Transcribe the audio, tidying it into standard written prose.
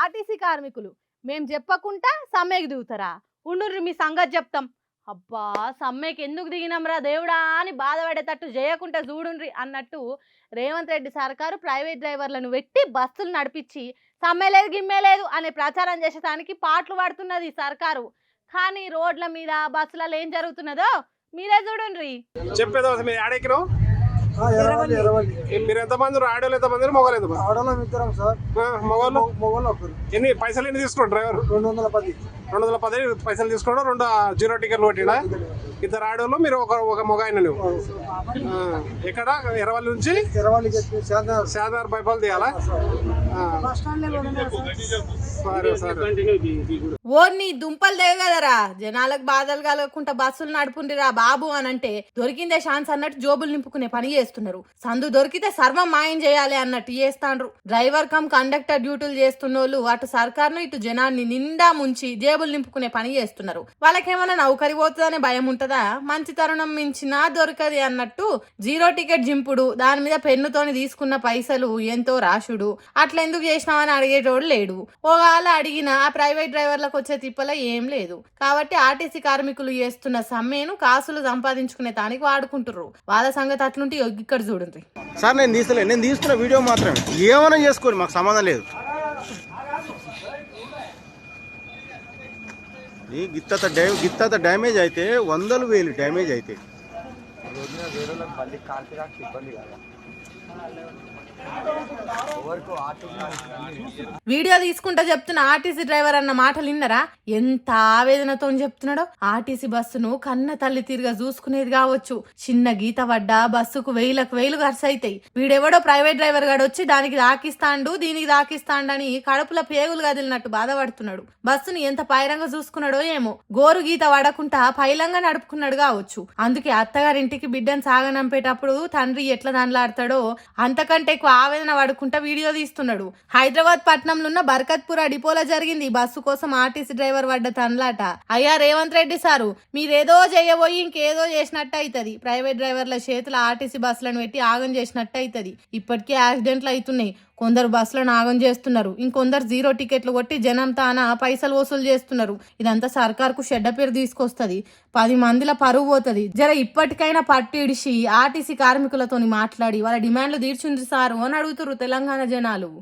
RTC కార్మికులు మేము చెప్పకుండా సమ్మెకి దిగుతారా? ఉండుర్రి మీ సంగతి చెప్తాం. అబ్బా సమ్మెకి ఎందుకు దిగినాంరా దేవుడా అని బాధపడేటట్టు చేయకుంటే చూడుండ్రి అన్నట్టు రేవంత్ రెడ్డి సర్కారు ప్రైవేట్ డ్రైవర్లను పెట్టి బస్సులు నడిపించి సమ్మె లేదు గిమ్మే లేదు అనే ప్రచారం చేసేదానికి పాటలు పడుతున్నది సర్కారు. కానీ రోడ్ల మీద బస్సులలో ఏం జరుగుతున్నదో మీరే చూడుండ్రి. చెప్పేదో మీరు ఆడెక్కినావు మీరు ఎంతమంది ఆడోళ్ళు ఎంతమంది మొగలు ఎంతమంది? ఆడోళ్ళం ఇద్దరం సార్. మొగలు ఒకరు. ఎన్ని పైసలు ఎన్ని తీసుకున్నాడు డ్రైవర్? 210 పైసలు తీసుకున్నాడు. 2 జీరో టికెట్లు కొట్టినా. ఇద్దరు ఆడోళ్ళు మీరు ఒక మొగ ఆయన నువ్వు. ఎక్కడ ఎర్రవల్లి నుంచి శాదార్ బైపాల్ తీయాలా? సరే సరే. ఓర్ని దుంపలు దేవు కదరా, జనాలకు బాధలు కలగకుండా బస్సులు నడుపుండిరా బాబు అని అంటే దొరికిందే ఛాన్స్ అన్నట్టు జోబులు నింపుకునే పని చేస్తున్నారు. సందు దొరికితే సర్వం మాయం చేయాలి అన్నట్టు చేస్తాండ్రు. డ్రైవర్ కమ్ కండక్టర్ డ్యూటీలు చేస్తున్నోళ్ళు అటు సర్కార్ను ఇటు జనాన్ని నిండా ముంచి జేబులు నింపుకునే పని చేస్తున్నారు. వాళ్ళకేమైనా నౌకరి పోతుందనే భయం ఉంటదా? మంచి తరుణం మించినా దొరకది అన్నట్టు జీరో టికెట్ జింపుడు, దాని మీద పెన్నుతోని తీసుకున్న పైసలు ఎంతో రాసుడు, అట్లా ఎందుకు చేసినావని అడిగేటోడు లేడు. ఒకవేళ అడిగినా ఆ ప్రైవేట్ డ్రైవర్లకు వచ్చే తిప్పల ఏం లేదు. కాబట్టి ఆర్టీసీ కార్మికులు చేస్తున్న సమ్మెను కాసులు సంపాదించుకునే దానికి వాడుకుంటుర్రు. వాళ్ళ సంగతి అట్లుంటే ఇక్కడ చూడండి సార్. నేను తీసుకున్న వీడియో మాత్రమే, ఏమైనా చేసుకోండి, మాకు సంబంధం లేదు. గిత్త డ్యామేజ్ అయితే 100,000 డ్యామేజ్ అయితే వీడియో తీసుకుంటా చెప్తున్న ఆర్టీసీ డ్రైవర్ అన్న మాటలు విన్నరా? ఎంత ఆవేదనతో చెప్తున్నాడో. ఆర్టీసీ బస్సును కన్న తల్లి తీరుగా చూసుకునేది కావచ్చు. చిన్న గీత పడ్డా బస్సుకు 1000 ఖర్చు అవుతాయి. వీడెవడో ప్రైవేట్ డ్రైవర్ గాడు వచ్చి దానికి దాకిస్తాండు దీనికి దాకిస్తాండు అని కడుపుల పేగులు కదిలినట్టు బాధపడుతున్నాడు. బస్సును ఎంత పైరంగా చూసుకున్నాడో ఏమో. గోరు గీత పడకుండా పైలంగా నడుపుకున్నాడు కావచ్చు. అందుకే అత్తగారింటికి బిడ్డను సాగనంపేటప్పుడు తండ్రి ఎట్లా దానిలాడతాడో అంతకంటే ఎక్కువ ఆవేదన పడుకుంటా వీడియో తీస్తున్నాడు. హైదరాబాద్ పట్నంలో ఉన్న బర్కత్పుర డిపోలో జరిగింది ఈ బస్సు కోసం ఆర్టీసీ డ్రైవర్ పడ్డ తన్లాట. అయ్యా రేవంత్ రెడ్డి సారు, మీరేదో చేయబోయి ఇంకేదో చేసినట్టు అవుతుంది. ప్రైవేట్ డ్రైవర్ల చేతుల ఆర్టీసీ బస్సులను పెట్టి ఆగం చేసినట్టు అవుతుంది. ఇప్పటికే యాక్సిడెంట్లు అవుతున్నాయి. కొందరు బస్సులను ఆగం చేస్తున్నారు, ఇంకొందరు జీరో టికెట్లు కొట్టి జనం తాన పైసలు వసూలు చేస్తున్నారు. ఇదంతా సర్కార్కు చెడ్డ పేరు తీసుకొస్తుంది. 10 మందిల పరువు పోతుంది. జర ఇప్పటికైనా పట్టు ఇడిచి ఆర్టీసీ కార్మికులతో మాట్లాడి వాళ్ళ డిమాండ్లు తీర్చుంది సారు అని అడుగుతున్నారు తెలంగాణ జనాలు.